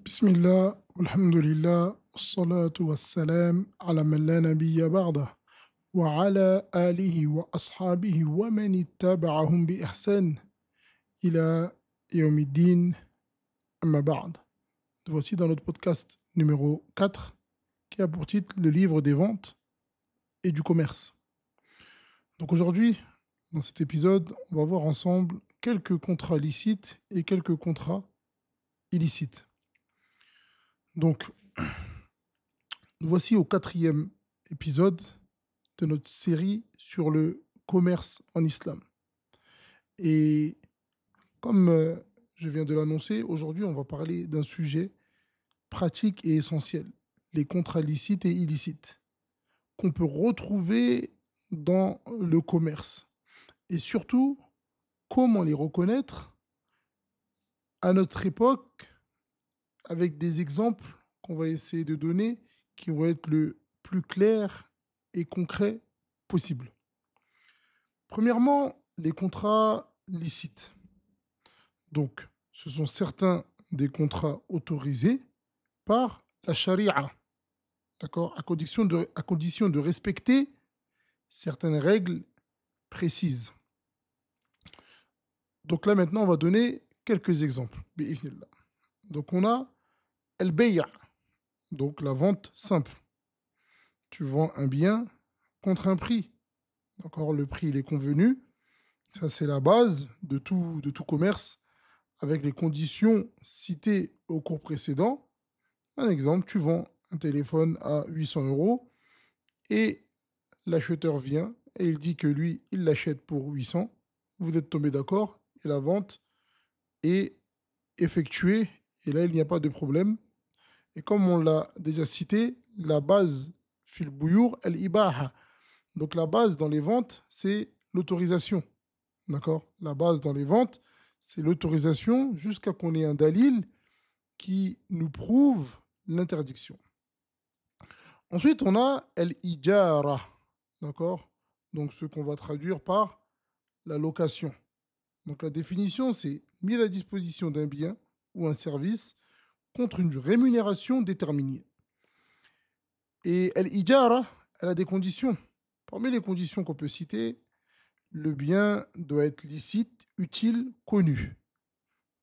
بسم الله والحمد لله والصلاة والسلام على من لا نبي بعده وعلى آله وأصحابه ومن اتبعهم بإحسان إلى يوم الدين أما بعد. Voici dans notre podcast numéro 4 qui a pour titre le livre des ventes et du commerce. Donc aujourd'hui, dans cet épisode, on va voir ensemble quelques contrats licites et quelques contrats illicites. Donc, nous voici au 4e épisode de notre série sur le commerce en islam. Et comme je viens de l'annoncer, aujourd'hui on va parler d'un sujet pratique et essentiel, les contrats licites et illicites, qu'on peut retrouver dans le commerce. Et surtout, comment les reconnaître à notre époque avec des exemples qu'on va essayer de donner qui vont être le plus clairs et concrets possible. Premièrement, les contrats licites. Donc, ce sont certains des contrats autorisés par la charia, d'accord, à condition de respecter certaines règles précises. Donc là, maintenant, on va donner quelques exemples. Bi'ithnillah. Donc, on a al-bay', donc la vente simple. Tu vends un bien contre un prix. D'accord, le prix, il est convenu. Ça, c'est la base de tout commerce avec les conditions citées au cours précédent. Un exemple, tu vends un téléphone à 800 euros et l'acheteur vient et il dit que lui, il l'achète pour 800. Vous êtes tombé d'accord et la vente est effectuée. Et là, il n'y a pas de problème. Et comme on l'a déjà cité, la base fil bouyour, al-ibaha. Donc la base dans les ventes, c'est l'autorisation. D'accord? La base dans les ventes, c'est l'autorisation jusqu'à qu'on ait un dalil qui nous prouve l'interdiction. Ensuite, on a al-ijara. D'accord? Donc ce qu'on va traduire par la location. Donc la définition, c'est mise à disposition d'un bien ou un service contre une rémunération déterminée. Et al-ijara, elle a des conditions. Parmi les conditions qu'on peut citer, le bien doit être licite, utile, connu.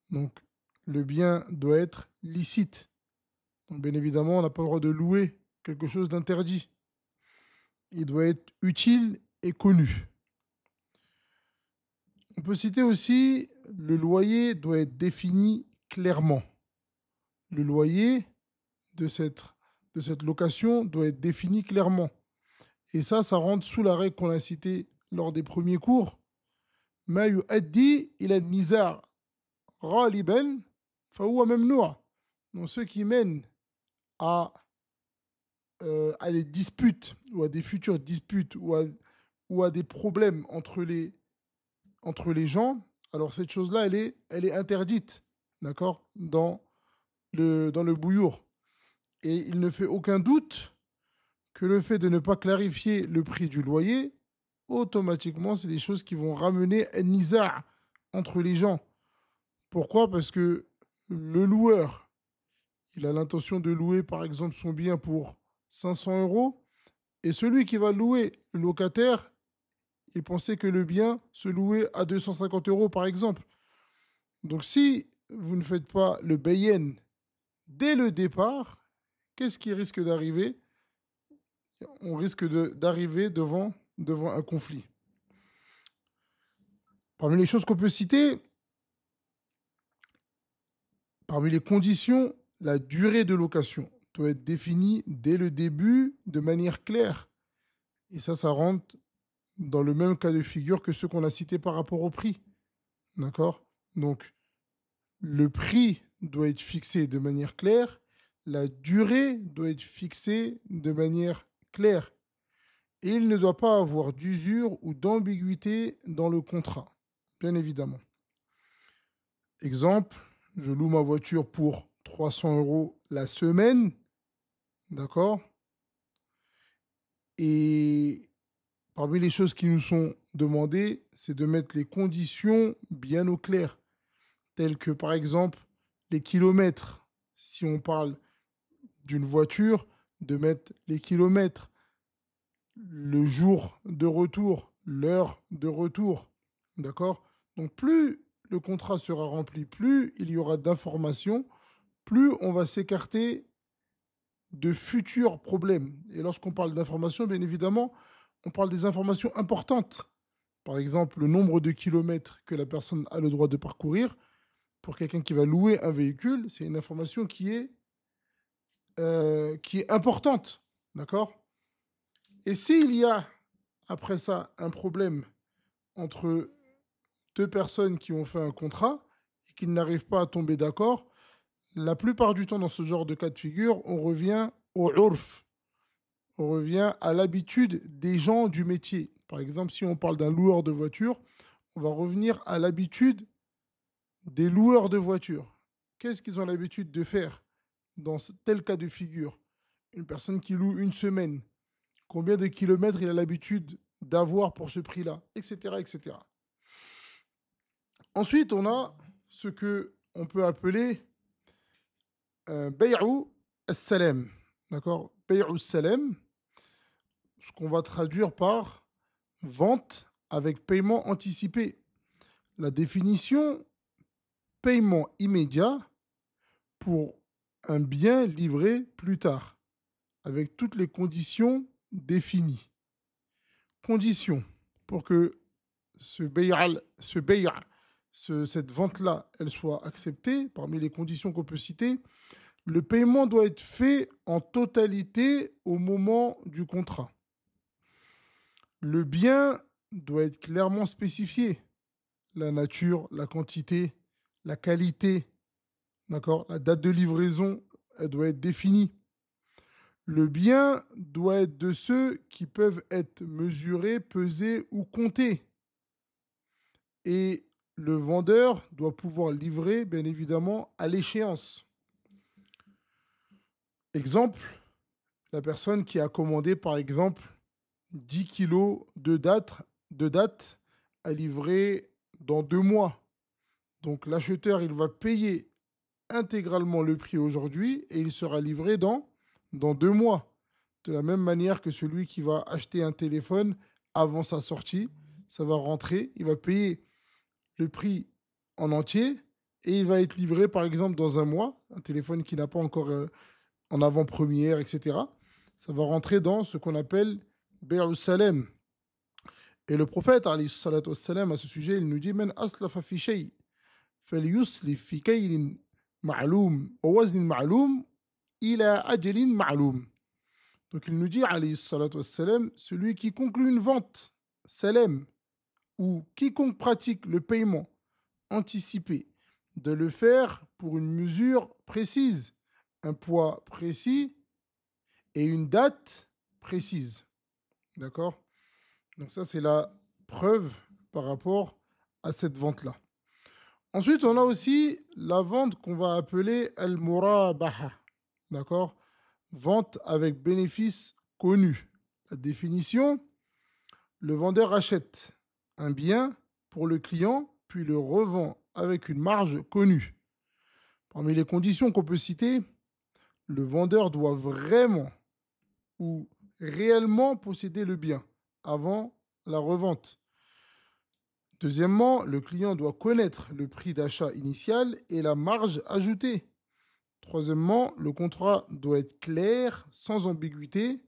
Donc, le bien doit être licite. Donc, bien évidemment, on n'a pas le droit de louer quelque chose d'interdit. Il doit être utile et connu. On peut citer aussi, le loyer doit être défini clairement. Le loyer de cette location doit être défini clairement. Et ça rentre sous la règle qu'on a citée lors des premiers cours. Ma yu'addi ila nizar ghaliban fahuwa mamnu'. Donc ceux qui mènent à des disputes ou à des futures disputes ou à des problèmes entre les gens, alors cette chose-là, elle est interdite, d'accord, dans le bouillour. Et il ne fait aucun doute que le fait de ne pas clarifier le prix du loyer, automatiquement, c'est des choses qui vont ramener un nizar entre les gens. Pourquoi? Parce que le loueur, il a l'intention de louer, par exemple, son bien pour 500 euros, et celui qui va louer, le locataire, il pensait que le bien se louait à 250 euros, par exemple. Donc, si vous ne faites pas le bayen dès le départ, qu'est-ce qui risque d'arriver? On risque d'arriver devant un conflit. Parmi les choses qu'on peut citer, parmi les conditions, la durée de location doit être définie dès le début de manière claire. Et ça rentre dans le même cas de figure que ceux qu'on a cités par rapport au prix. D'accord? Donc, le prix doit être fixé de manière claire, la durée doit être fixée de manière claire. Et il ne doit pas avoir d'usure ou d'ambiguïté dans le contrat, bien évidemment. Exemple, je loue ma voiture pour 300 euros la semaine, d'accord? Et parmi les choses qui nous sont demandées, c'est de mettre les conditions bien au clair, telles que par exemple les kilomètres. si on parle d'une voiture, de mettre les kilomètres, le jour de retour, l'heure de retour. D'accord? Donc plus le contrat sera rempli, plus il y aura d'informations, plus on va s'écarter de futurs problèmes. Et lorsqu'on parle d'informations, bien évidemment, on parle des informations importantes. Par exemple, le nombre de kilomètres que la personne a le droit de parcourir. Pour quelqu'un qui va louer un véhicule, c'est une information qui est importante. D'accord? Et s'il y a, après ça, un problème entre deux personnes qui ont fait un contrat et qui n'arrivent pas à tomber d'accord, la plupart du temps, dans ce genre de cas de figure, on revient au urf. On revient à l'habitude des gens du métier. Par exemple, si on parle d'un loueur de voiture, on va revenir à l'habitude des loueurs de voitures. Qu'est-ce qu'ils ont l'habitude de faire dans tel cas de figure? Une personne qui loue une semaine, combien de kilomètres il a l'habitude d'avoir pour ce prix-là, etc., etc. Ensuite, on a ce qu'on peut appeler Bay'u as-Salam. D'accord? Bay'u as-Salam, ce qu'on va traduire par vente avec paiement anticipé. La définition, paiement immédiat pour un bien livré plus tard, avec toutes les conditions définies. Conditions pour que cette vente-là, elle soit acceptée, parmi les conditions qu'on peut citer, le paiement doit être fait en totalité au moment du contrat. Le bien doit être clairement spécifié. La nature, la quantité, la qualité, d'accord? La date de livraison, elle doit être définie. Le bien doit être de ceux qui peuvent être mesurés, pesés ou comptés. Et le vendeur doit pouvoir livrer, bien évidemment, à l'échéance. Exemple, la personne qui a commandé, par exemple, 10 kilos de dattes à livrer dans 2 mois. Donc l'acheteur, il va payer intégralement le prix aujourd'hui et il sera livré dans 2 mois. De la même manière que celui qui va acheter un téléphone avant sa sortie, ça va rentrer, il va payer le prix en entier et il va être livré par exemple dans 1 mois, un téléphone qui n'a pas encore en avant-première, etc. Ça va rentrer dans ce qu'on appelle Bay'u Salem. Et le prophète, alayhi salatu wassalam, à ce sujet, il nous dit Man aslafa fi shay, falyuslif fi kaylin ma'loum, wa waznin ma'loum, ila ajalin ma'loum. Donc il nous dit, alayhi salatu wassalam, celui qui conclut une vente, salem, ou quiconque pratique le paiement anticipé, de le faire pour une mesure précise, un poids précis et une date précise. D'accord? Donc ça, c'est la preuve par rapport à cette vente-là. Ensuite, on a aussi la vente qu'on va appeler al-murabaha. D'accord? Vente avec bénéfice connu. La définition, le vendeur achète un bien pour le client, puis le revend avec une marge connue. Parmi les conditions qu'on peut citer, le vendeur doit vraiment ou réellement posséder le bien avant la revente. Deuxièmement, le client doit connaître le prix d'achat initial et la marge ajoutée. Troisièmement, le contrat doit être clair, sans ambiguïté,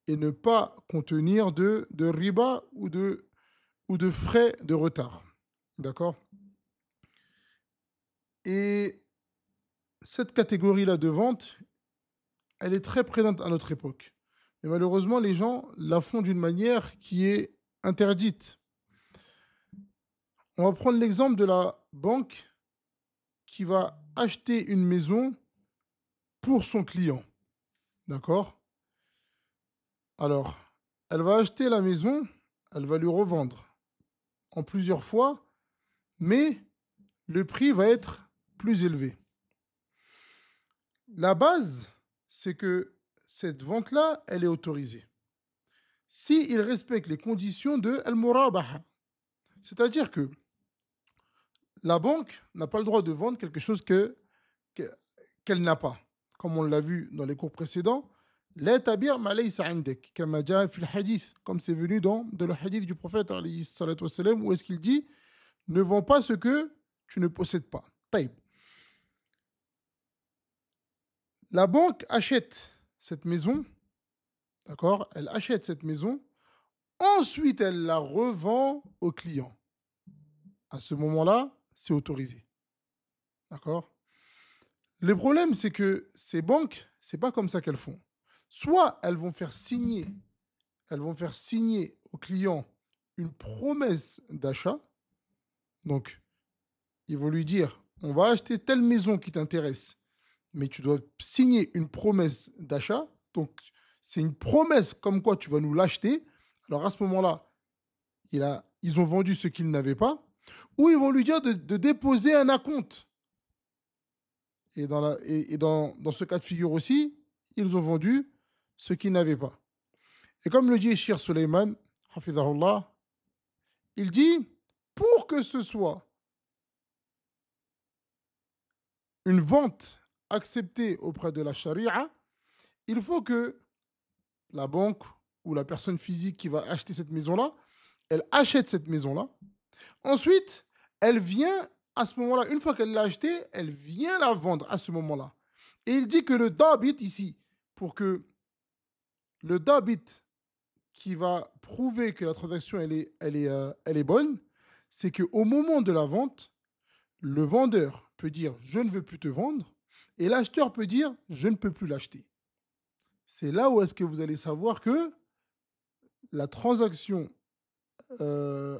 et ne pas contenir de riba ou de frais de retard. D'accord? Et cette catégorie-là de vente, elle est très présente à notre époque. Mais malheureusement, les gens la font d'une manière qui est interdite. On va prendre l'exemple de la banque qui va acheter une maison pour son client. D'accord? Alors, elle va acheter la maison, elle va lui revendre en plusieurs fois, mais le prix va être plus élevé. La base, c'est que cette vente-là, elle est autorisée. S'il respecte les conditions de al-murabaha, c'est-à-dire que la banque n'a pas le droit de vendre quelque chose qu'elle qu'elle n'a pas. Comme on l'a vu dans les cours précédents, la tabir ma laysa indak, kama jaa fi hadith, comme c'est venu dans le hadith du prophète alayhi salatu wassalam, où est-ce qu'il dit ne vends pas ce que tu ne possèdes pas. Taïb. La banque achète cette maison, d'accord? Elle achète cette maison, ensuite elle la revend au client. À ce moment-là, c'est autorisé. D'accord? Le problème, c'est que ces banques, c'est pas comme ça qu'elles font. Soit elles vont faire signer au client une promesse d'achat. Donc, ils vont lui dire, on va acheter telle maison qui t'intéresse, mais tu dois signer une promesse d'achat. Donc, c'est une promesse comme quoi tu vas nous l'acheter. Alors, à ce moment-là, ils ont vendu ce qu'ils n'avaient pas. Ou ils vont lui dire de déposer un acompte. Et dans ce cas de figure aussi, ils ont vendu ce qu'ils n'avaient pas. Et comme le dit Cheikh Suleiman, hafidhahullah, il dit, pour que ce soit une vente acceptée auprès de la charia, il faut que la banque ou la personne physique qui va acheter cette maison-là, elle achète cette maison-là. Ensuite, elle vient, à ce moment-là, une fois qu'elle l'a achetée, elle vient la vendre à ce moment-là. Et il dit que le dabit ici, pour que le dabit qui va prouver que la transaction elle est bonne, c'est qu'au moment de la vente, le vendeur peut dire « je ne veux plus te vendre » et l'acheteur peut dire « je ne peux plus l'acheter ». C'est là où est-ce que vous allez savoir que la transaction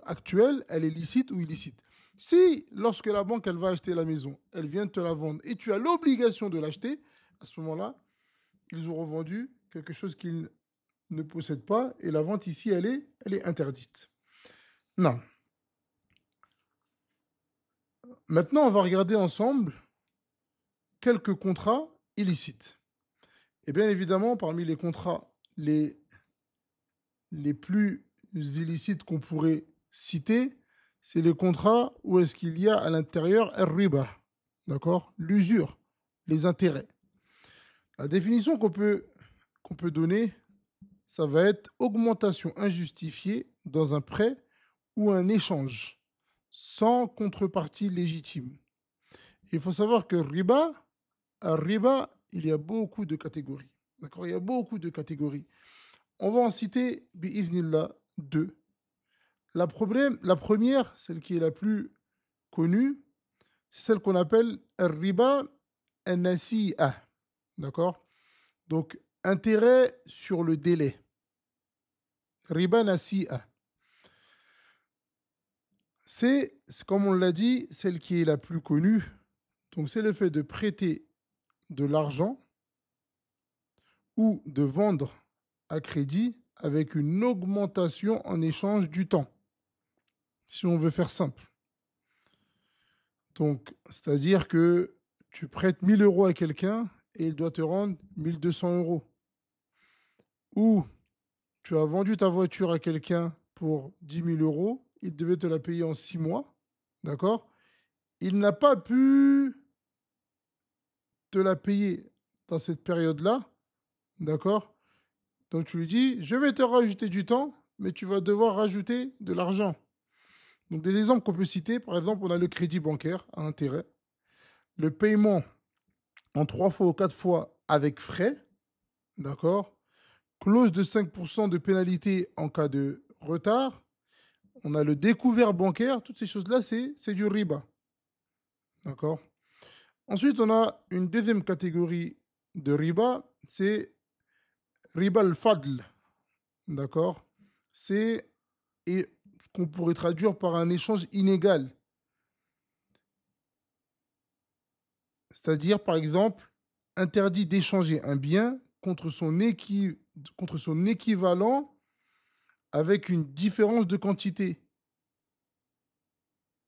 actuelle, elle est licite ou illicite. Si, lorsque la banque, elle va acheter la maison, elle vient te la vendre et tu as l'obligation de l'acheter, à ce moment-là, ils auront vendu quelque chose qu'ils ne possèdent pas et la vente ici, elle est interdite. Non. Maintenant, on va regarder ensemble quelques contrats illicites. Et bien évidemment, parmi les contrats les plus illicites qu'on pourrait citer, c'est les contrats où est-ce qu'il y a à l'intérieur riba, d'accord, l'usure, les intérêts. La définition qu'on peut donner, ça va être augmentation injustifiée dans un prêt ou un échange, sans contrepartie légitime. Il faut savoir que riba, il y a beaucoup de catégories. D'accord? Il y a beaucoup de catégories. On va en citer, bi'iznillah, 2. La première, celle qui est la plus connue, c'est celle qu'on appelle riba an-nasi'a. D'accord? Donc, intérêt sur le délai. Riba nasi'a. C'est, comme on l'a dit, celle qui est la plus connue. Donc, c'est le fait de prêter de l'argent ou de vendre à crédit avec une augmentation en échange du temps, si on veut faire simple. Donc, c'est-à-dire que tu prêtes 1 000 € à quelqu'un et il doit te rendre 1 200 €. Ou tu as vendu ta voiture à quelqu'un pour 10 000 €, il devait te la payer en 6 mois, d'accord? Il n'a pas pu te la payer dans cette période-là, d'accord? Donc tu lui dis, je vais te rajouter du temps, mais tu vas devoir rajouter de l'argent. Donc des exemples qu'on peut citer, par exemple, on a le crédit bancaire à intérêt, le paiement en 3 fois ou 4 fois avec frais, d'accord? Clause de 5% de pénalité en cas de retard. On a le découvert bancaire, toutes ces choses-là, c'est du riba. D'accord? Ensuite, on a une deuxième catégorie de riba, c'est riba al-fadl. D'accord? C'est qu'on pourrait traduire par un échange inégal. C'est-à-dire, par exemple, interdit d'échanger un bien contre son équivalent avec une différence de quantité.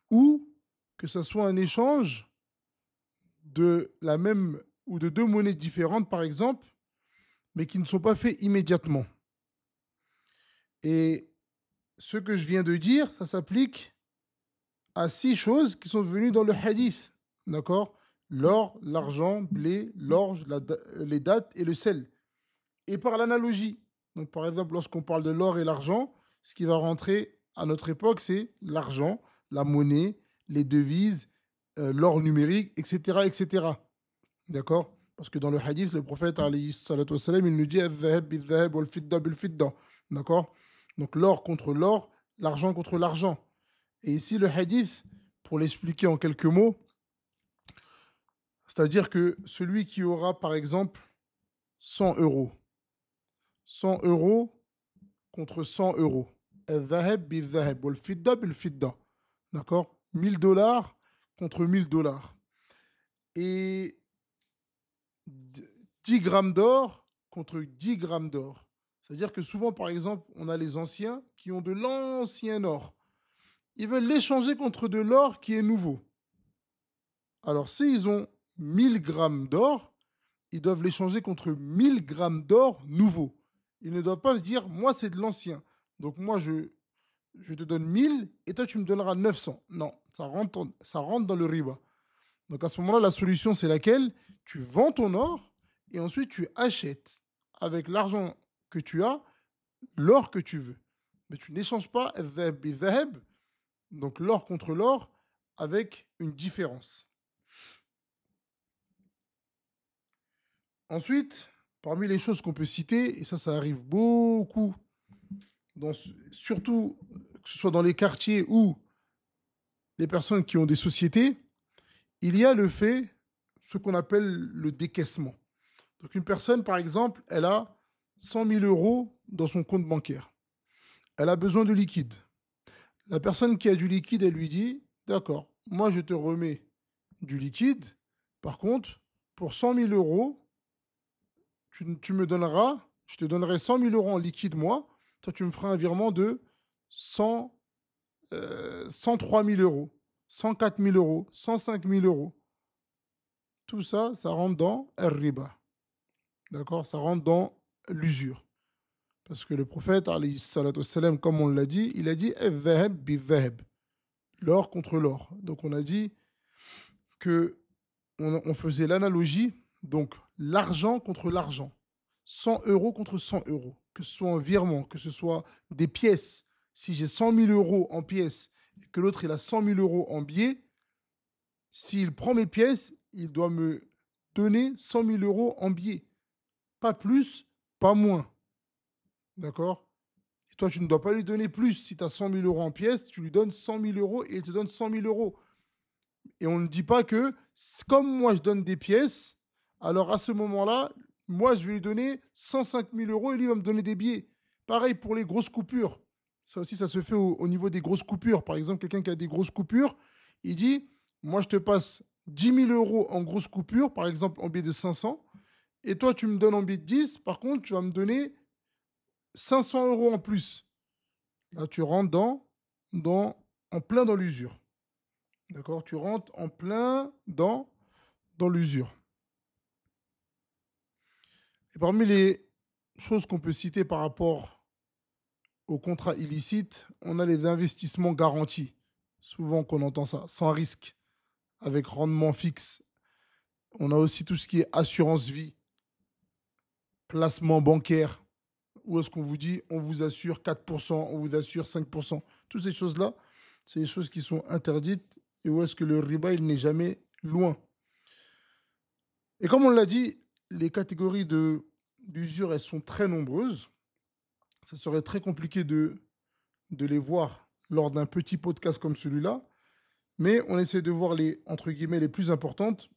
Ou que ce soit un échange de la même ou de 2 monnaies différentes, par exemple, mais qui ne sont pas faits immédiatement. Et ce que je viens de dire, ça s'applique à 6 choses qui sont venues dans le hadith. D'accord? l'or, l'argent, blé, l'orge, les dattes et le sel. Et par l'analogie, donc par exemple, lorsqu'on parle de l'or et l'argent, ce qui va rentrer à notre époque, c'est l'argent, la monnaie, les devises, l'or numérique, etc., etc. D'accord? Parce que dans le hadith, le prophète, alayhi salatu wassalam, il nous dit al-dhahab bil-dhahab wal-fidda bil-fidda. D'accord? Donc l'or contre l'or, l'argent contre l'argent. Et ici, le hadith, pour l'expliquer en quelques mots, c'est-à-dire que celui qui aura, par exemple, 100 euros, 100 euros contre 100 euros. Al-dhahab bil-dhahab wal-fidda bil-fidda. D'accord? 1000 dollars contre 1000 dollars. Et 10 grammes d'or contre 10 grammes d'or. C'est-à-dire que souvent, par exemple, on a les anciens qui ont de l'ancien or. Ils veulent l'échanger contre de l'or qui est nouveau. Alors, s'ils ont 1000 grammes d'or, ils doivent l'échanger contre 1000 grammes d'or nouveau. Ils ne doivent pas se dire, moi, c'est de l'ancien. Donc, moi, je te donne 1000 et toi, tu me donneras 900. Non, ça rentre dans le riba. Donc, à ce moment-là, la solution, c'est laquelle? Tu vends ton or et ensuite, tu achètes avec l'argent que tu as l'or que tu veux. Mais tu n'échanges pas donc l'or contre l'or avec une différence. Ensuite, parmi les choses qu'on peut citer, et ça arrive beaucoup, surtout que ce soit dans les quartiers ou les personnes qui ont des sociétés, il y a le fait, ce qu'on appelle le décaissement. Donc une personne, par exemple, elle a 100 000 euros dans son compte bancaire. Elle a besoin de liquide. La personne qui a du liquide, elle lui dit, d'accord, moi je te remets du liquide. Par contre, pour 100 000 euros, tu me donneras, je te donnerai 100 000 euros en liquide, moi. Toi, tu me feras un virement de 103 000 euros, 104 000 euros, 105 000 euros. Tout ça, ça rentre dans el-riba. D'accord? Ça rentre dans l'usure. Parce que le prophète, alayhi salatu wassalam, comme on l'a dit, il a dit al-dhahab bi-dhahab. L'or contre l'or. Donc on a dit que on faisait l'analogie, donc l'argent contre l'argent. 100 euros contre 100 euros. Que ce soit un virement, que ce soit des pièces. Si j'ai 100 000 euros en pièces et que l'autre il a 100 000 euros en billets, s'il prend mes pièces, il doit me donner 100 000 euros en billets. Pas plus, pas moins. D'accord? Et toi, tu ne dois pas lui donner plus. Si tu as 100 000 euros en pièces, tu lui donnes 100 000 euros et il te donne 100 000 euros. Et on ne dit pas que, comme moi, je donne des pièces, alors à ce moment-là, moi, je vais lui donner 105 000 euros et lui va me donner des billets. Pareil pour les grosses coupures. Ça aussi, ça se fait au niveau des grosses coupures. Par exemple, quelqu'un qui a des grosses coupures, il dit, moi, je te passe 10 000 euros en grosses coupures, par exemple en billet de 500, et toi, tu me donnes en billet de 10, par contre, tu vas me donner 500 euros en plus. Là, tu rentres en plein dans l'usure. D'accord? Tu rentres en plein dans l'usure. Et parmi les choses qu'on peut citer par rapport aux contrats illicites, on a les investissements garantis. Souvent qu'on entend ça, sans risque, avec rendement fixe. On a aussi tout ce qui est assurance vie, placement bancaire, où est-ce qu'on vous dit on vous assure 4%, on vous assure 5%. Toutes ces choses-là, c'est des choses qui sont interdites et où est-ce que le riba, il n'est jamais loin. Et comme on l'a dit, les catégories d'usure, elles sont très nombreuses. Ça serait très compliqué de les voir lors d'un petit podcast comme celui-là, mais on essaie de voir les, entre guillemets, les plus importantes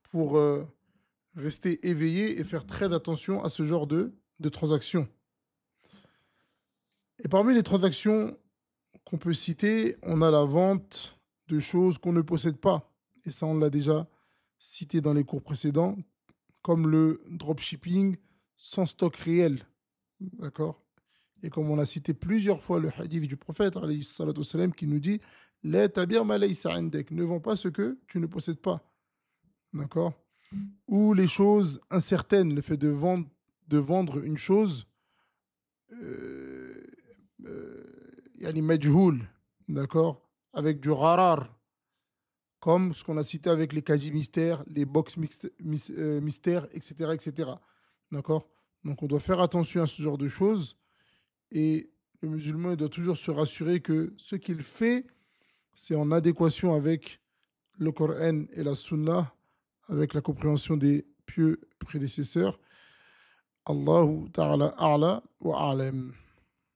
pour rester éveillé et faire très attention à ce genre de transactions. Et parmi les transactions qu'on peut citer, on a la vente de choses qu'on ne possède pas. Et ça, on l'a déjà cité dans les cours précédents, comme le dropshipping sans stock réel. D'accord? Et comme on a cité plusieurs fois le hadith du prophète, alayhi salatu wassalam, qui nous dit La tabir ma laysa indek. Ne vends pas ce que tu ne possèdes pas. D'accord? Ou les choses incertaines, le fait de vendre une chose yani majhoul, d'accord, avec du gharar, comme ce qu'on a cité avec les quasi mystères, les box mystères, etc., etc. D'accord? Donc on doit faire attention à ce genre de choses et le musulman il doit toujours se rassurer que ce qu'il fait, c'est en adéquation avec le Coran et la Sunna, avec la compréhension des pieux prédécesseurs. Allahu ta'ala a'la wa a'lam.